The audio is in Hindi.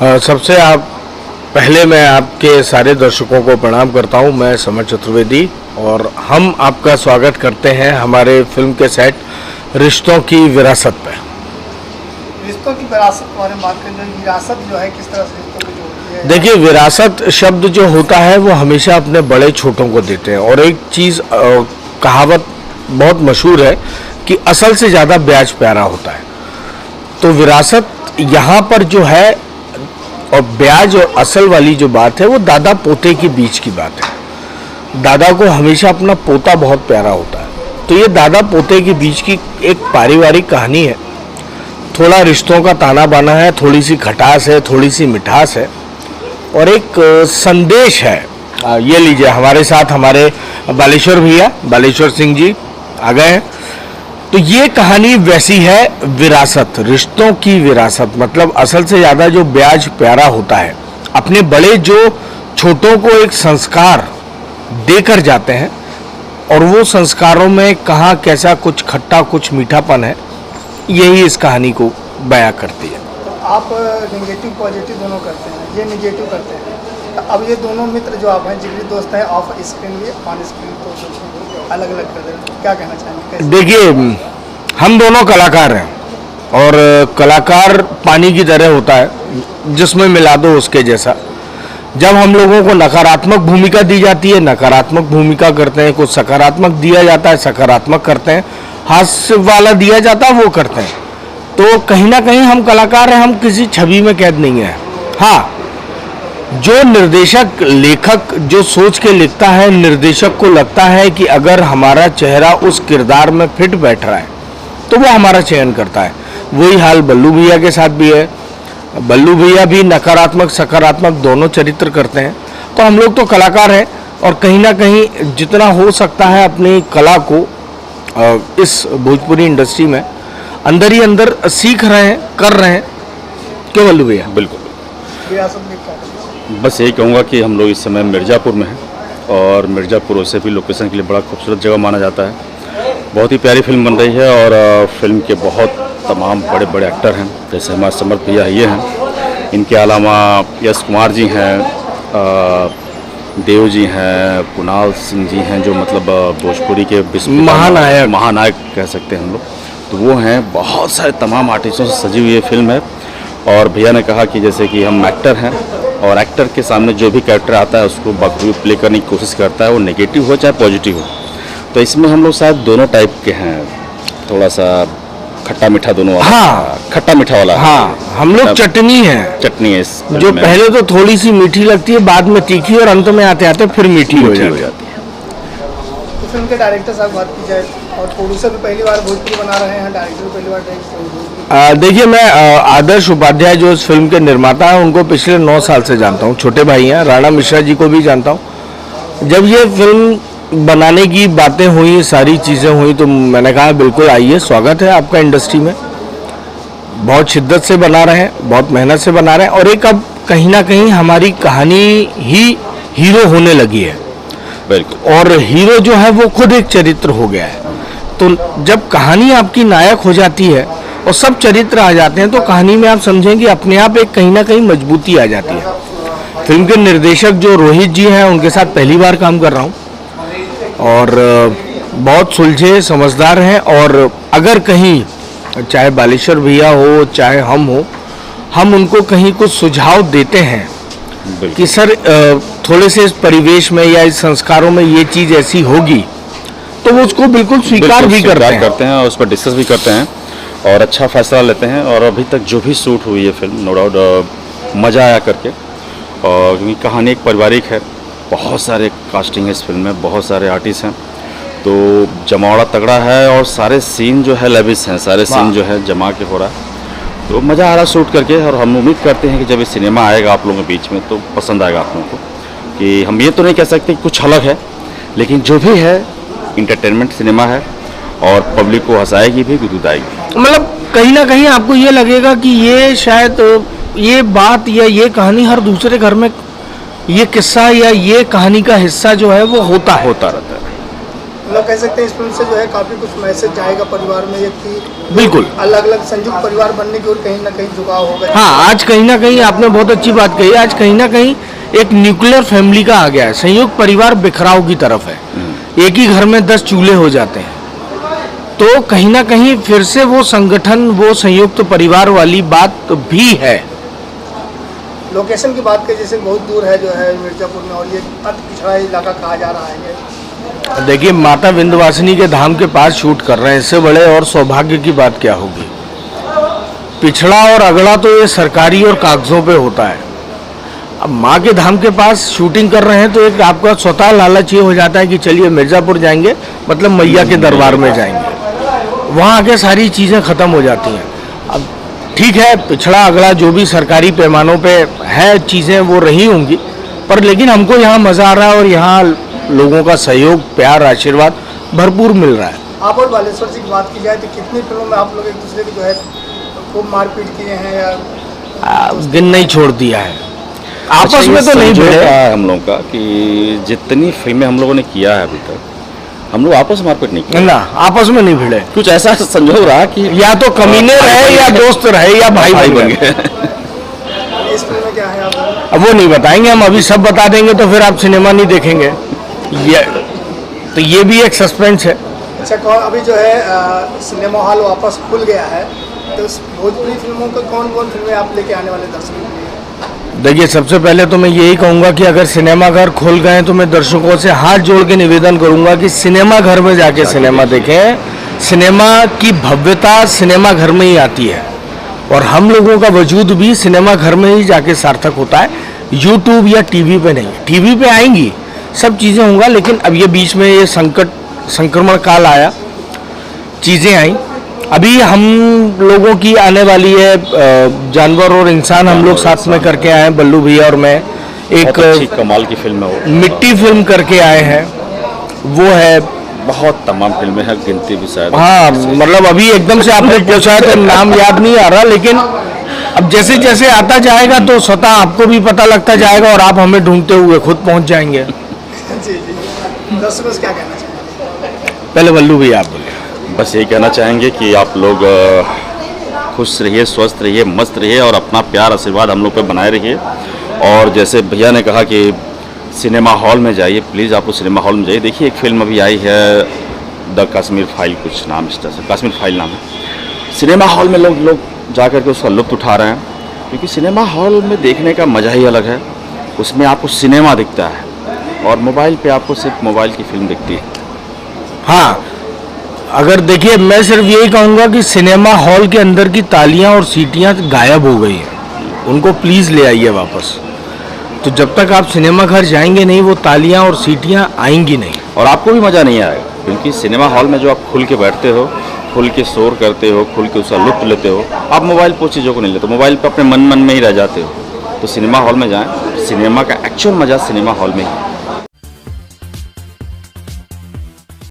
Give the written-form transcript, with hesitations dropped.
सबसे आप पहले मैं आपके सारे दर्शकों को प्रणाम करता हूं। मैं समर चतुर्वेदी और हम आपका स्वागत करते हैं हमारे फिल्म के सेट रिश्तों की विरासत पे। रिश्तों की विरासत के बारे में बात करें, विरासत जो है किस तरह से रिश्तों को जोड़ती है? देखिए, विरासत शब्द जो होता है वो हमेशा अपने बड़े छोटों को देते हैं। और एक चीज़ कहावत बहुत मशहूर है कि असल से ज़्यादा ब्याज प्यारा होता है। तो विरासत यहाँ पर जो है, और ब्याज और असल वाली जो बात है वो दादा पोते के बीच की बात है। दादा को हमेशा अपना पोता बहुत प्यारा होता है। तो ये दादा पोते के बीच की एक पारिवारिक कहानी है। थोड़ा रिश्तों का ताना बाना है, थोड़ी सी खटास है, थोड़ी सी मिठास है और एक संदेश है। ये लीजिए, हमारे साथ हमारे बालेश्वर भैया, बालेश्वर सिंह जी आ गए हैं। तो ये कहानी वैसी है, विरासत, रिश्तों की विरासत। मतलब असल से ज़्यादा जो ब्याज प्यारा होता है, अपने बड़े जो छोटों को एक संस्कार देकर जाते हैं और वो संस्कारों में कहाँ कैसा कुछ खट्टा कुछ मीठापन है, यही इस कहानी को बयां करती है। तो आप नेगेटिव पॉजिटिव दोनों करते हैं, ये नेगेटिव करते हैं। तो अब ये दोनों मित्र जो आप हैं, जिगरी दोस्त हैं, ऑफ स्क्रीन भी ऑन स्क्रीन तो अलग अलग कर दें, क्या कहना चाहेंगे? देखिए, हम दोनों कलाकार हैं और कलाकार पानी की तरह होता है, जिसमें मिला दो उसके जैसा। जब हम लोगों को नकारात्मक भूमिका दी जाती है, नकारात्मक भूमिका करते हैं, कुछ सकारात्मक दिया जाता है, सकारात्मक करते हैं, हास्य वाला दिया जाता है, वो करते हैं। तो कहीं ना कहीं हम कलाकार हैं, हम किसी छवि में कैद नहीं है। हाँ, जो निर्देशक लेखक जो सोच के लिखता है, निर्देशक को लगता है कि अगर हमारा चेहरा उस किरदार में फिट बैठ रहा है तो वो हमारा चयन करता है। वही हाल बल्लू भैया के साथ भी है। बल्लू भैया भी नकारात्मक सकारात्मक दोनों चरित्र करते हैं। तो हम लोग तो कलाकार हैं और कहीं ना कहीं जितना हो सकता है अपनी कला को इस भोजपुरी इंडस्ट्री में अंदर ही अंदर सीख रहे हैं, कर रहे हैं। क्यों बल्लू भैया? बिल्कुल। विरासत में क्या? बस यही कहूँगा कि हम लोग इस समय मिर्ज़ापुर में हैं और मिर्ज़ापुर वैसे भी लोकेशन के लिए बड़ा खूबसूरत जगह माना जाता है। बहुत ही प्यारी फिल्म बन रही है और फिल्म के बहुत तमाम बड़े बड़े एक्टर हैं, जैसे हमारे समर भैया ये हैं, इनके अलावा यश कुमार जी हैं, देव जी हैं, कुणाल सिंह जी हैं, जो मतलब भोजपुरी के महानायक कह सकते हैं हम लोग। तो वो हैं, बहुत सारे तमाम आर्टिस्टों से सजी हुई ये फिल्म है। और भैया ने कहा कि जैसे कि हम एक्टर हैं और एक्टर के सामने जो भी कैरेक्टर आता है उसको बखूबी प्ले करने की कोशिश करता है, वो नेगेटिव हो चाहे पॉजिटिव हो। तो इसमें हम लोग शायद दोनों टाइप के हैं, थोड़ा सा खट्टा मीठा दोनों वाला। हाँ, खट्टा मीठा वाला। हाँ, हम लोग चटनी है। चटनी है इस जो पहले तो थोड़ी सी मीठी लगती है, बाद में तीखी और अंत में आते आते फिर मीठी हो जाती है। तो फिल्म के डायरेक्टर साहब बात की जाए, और प्रोड्यूसर भी पहली बार भोजपुरी बना रहे हैं, डायरेक्टर भी पहली बार। देखिए, मैं आदर्श उपाध्याय जो इस फिल्म के निर्माता हैं उनको पिछले 9 साल से जानता हूँ। छोटे भाई हैं, राणा मिश्रा जी को भी जानता हूँ। जब ये फिल्म बनाने की बातें हुई, सारी चीज़ें हुई, तो मैंने कहा बिल्कुल आइए, स्वागत है आपका इंडस्ट्री में। बहुत शिद्दत से बना रहे हैं, बहुत मेहनत से बना रहे हैं और एक अब कहीं ना कहीं हमारी कहानी ही हीरो होने लगी है। बिल्कुल। और हीरो जो है वो खुद एक चरित्र हो गया है। तो जब कहानी आपकी नायक हो जाती है और सब चरित्र आ जाते हैं तो कहानी में आप समझेंगे अपने आप एक कहीं ना कहीं मजबूती आ जाती है। फिल्म के निर्देशक जो रोहित जी हैं, उनके साथ पहली बार काम कर रहा हूँ और बहुत सुलझे समझदार हैं। और अगर कहीं चाहे बालेश्वर भैया हो चाहे हम हो, हम उनको कहीं कुछ सुझाव देते हैं कि सर थोड़े से इस परिवेश में या इस संस्कारों में ये चीज़ ऐसी होगी, तो वो उसको बिल्कुल स्वीकार भी करते हैं और उस पर डिस्कस भी करते हैं और अच्छा फैसला लेते हैं। और अभी तक जो भी शूट हुई है फिल्म, नो डाउट मज़ा आया करके। और क्योंकि कहानी एक पारिवारिक है, बहुत सारे कास्टिंग है इस फिल्म में, बहुत सारे आर्टिस्ट हैं, तो जमावड़ा तगड़ा है और सारे सीन जो है लेविश हैं, सारे सीन जो है जमा के हो रहा है। तो मज़ा आ रहा शूट करके और हम उम्मीद करते हैं कि जब ये सिनेमा आएगा आप लोगों के बीच में तो पसंद आएगा आप लोगों को। कि हम ये तो नहीं कह सकते कि कुछ अलग है, लेकिन जो भी है इंटरटेनमेंट सिनेमा है और पब्लिक को हंसाएगी भी, गुदगुदाएगी। मतलब कहीं ना कहीं आपको ये लगेगा कि ये शायद ये बात या ये कहानी हर दूसरे घर में ये किस्सा या ये कहानी का हिस्सा जो है वो होता रहता है। मतलब कह सकते हैं इस फिल्म से जो है काफ़ी कुछ मैसेज जाएगा परिवार में, एक कि बिल्कुल। अलग अलग संयुक्त परिवार बनने की ओर कहीं ना कहीं झुकाव होगा। हाँ, आज कहीं ना कहीं आपने बहुत अच्छी बात कही, आज कहीं ना कहीं एक न्यूक्लियर फैमिली का आ गया है, संयुक्त परिवार बिखराव की तरफ है, एक ही घर में 10 चूल्हे हो जाते हैं। तो कहीं ना कहीं फिर से वो संगठन, वो संयुक्त परिवार वाली बात भी है। लोकेशन की बात करें, जैसे बहुत दूर है जो है मिर्जापुर में, और ये अति पिछड़ा इलाका कहा जा रहा है ये। देखिए, माता विंध्यवासिनी के धाम के पास शूट कर रहे हैं, इससे बड़े और सौभाग्य की बात क्या होगी। पिछड़ा और अगड़ा तो ये सरकारी और कागजों पे होता है, अब माँ के धाम के पास शूटिंग कर रहे हैं तो एक आपका स्वतः लालच ये हो जाता है कि चलिए मिर्ज़ापुर जाएंगे, मतलब मैया के दरबार में जाएंगे, वहाँ आके सारी चीज़ें ख़त्म हो जाती हैं। अब ठीक है, पिछड़ा अगला जो भी सरकारी पैमानों पे है चीज़ें वो रही होंगी, पर लेकिन हमको यहाँ मज़ा आ रहा है और यहाँ लोगों का सहयोग, प्यार, आशीर्वाद भरपूर मिल रहा है। आप और बालेश्वर जी की बात की जाए तो कितनी फिल्मों में आप लोग एक दूसरे की जो है खूब मारपीट किए हैं या दिन नहीं छोड़ दिया है, आपस अच्छा, में ये तो नहीं संजोग भिड़े। है हम लोगों का कि जितनी फिल्में हम लोगों ने किया है अभी तक, हम लोग आपस में मारपीट नहीं किया। ना, आपस में नहीं भिड़े, कुछ ऐसा संजोग रहा कि या तो कमीने रहे या दोस्त रहे या भाई बन गए। इस फिल्म में क्या है आप लोग? अब वो नहीं बताएंगे हम, अभी सब बता देंगे तो फिर आप सिनेमा नहीं देखेंगे। ये भी एक सस्पेंस है। अच्छा, अभी जो है सिनेमा हॉल वापस खुल गया है, तो उस भोजपुरी फिल्मों का कौन कौन फिल्में आप लेके आने वाले दर्शकों के लिए? देखिए, सबसे पहले तो मैं यही कहूँगा कि अगर सिनेमाघर खुल गए तो मैं दर्शकों से हाथ जोड़ के निवेदन करूँगा कि सिनेमा घर में जाके सिनेमा देखें। सिनेमा की भव्यता सिनेमा घर में ही आती है और हम लोगों का वजूद भी सिनेमा घर में ही जाके सार्थक होता है, यूट्यूब या टीवी पे नहीं। टीवी पे आएंगी सब चीज़ें होंगी, लेकिन अब ये बीच में ये संक्रमण काल आया, चीज़ें आई, अभी हम लोगों की आने वाली है जानवर और इंसान, हम लोग साथ में करके आए हैं, बल्लू भैया और मैं, एक बहुत अच्छी कमाल की फिल्म है वो। मिट्टी फिल्म करके आए हैं, वो है। बहुत तमाम फिल्में हैं, गिनती भी शायद। हाँ, मतलब अभी एकदम से आपने पूछा है तो नाम याद नहीं आ रहा, लेकिन अब जैसे जैसे आता जाएगा तो स्वतः आपको भी पता लगता जाएगा और आप हमें ढूंढते हुए खुद पहुंच जाएंगे। जी जी, दर्शकों से क्या कहना चाहेंगे? पहले बल्लू भैया आप बोलिए। बस यही कहना चाहेंगे कि आप लोग खुश रहिए, स्वस्थ रहिए, मस्त रहिए और अपना प्यार आशीर्वाद हम लोग पे बनाए रहिए। और जैसे भैया ने कहा कि सिनेमा हॉल में जाइए, प्लीज़ आप लोग सिनेमा हॉल में जाइए। देखिए, एक फिल्म अभी आई है द कश्मीर फाइल, कुछ नाम इस तरह से, कश्मीर फाइल नाम है। सिनेमा हॉल में लोग जा कर के उसका लुत्फ़ उठा रहे हैं, क्योंकि सिनेमा हॉल में देखने का मज़ा ही अलग है। उसमें आपको सिनेमा दिखता है और मोबाइल पे आपको सिर्फ मोबाइल की फिल्म दिखती है। हाँ, अगर देखिए, मैं सिर्फ यही कहूँगा कि सिनेमा हॉल के अंदर की तालियां और सीटियां गायब हो गई हैं, उनको प्लीज़ ले आइए वापस। तो जब तक आप सिनेमा घर जाएंगे नहीं, वो तालियां और सीटियां आएंगी नहीं और आपको भी मज़ा नहीं आएगा, क्योंकि सिनेमा हॉल में जो आप खुल के बैठते हो, खुल के शोर करते हो, खुल के उसका लुत्फ़ लेते हो, आप मोबाइल पर चीज़ों को नहीं लेते, मोबाइल पर अपने मन में ही रह जाते हो। तो सिनेमा हॉल में जाएं, सिनेमा का एक्चुअल मज़ा सिनेमा हॉल में ही है।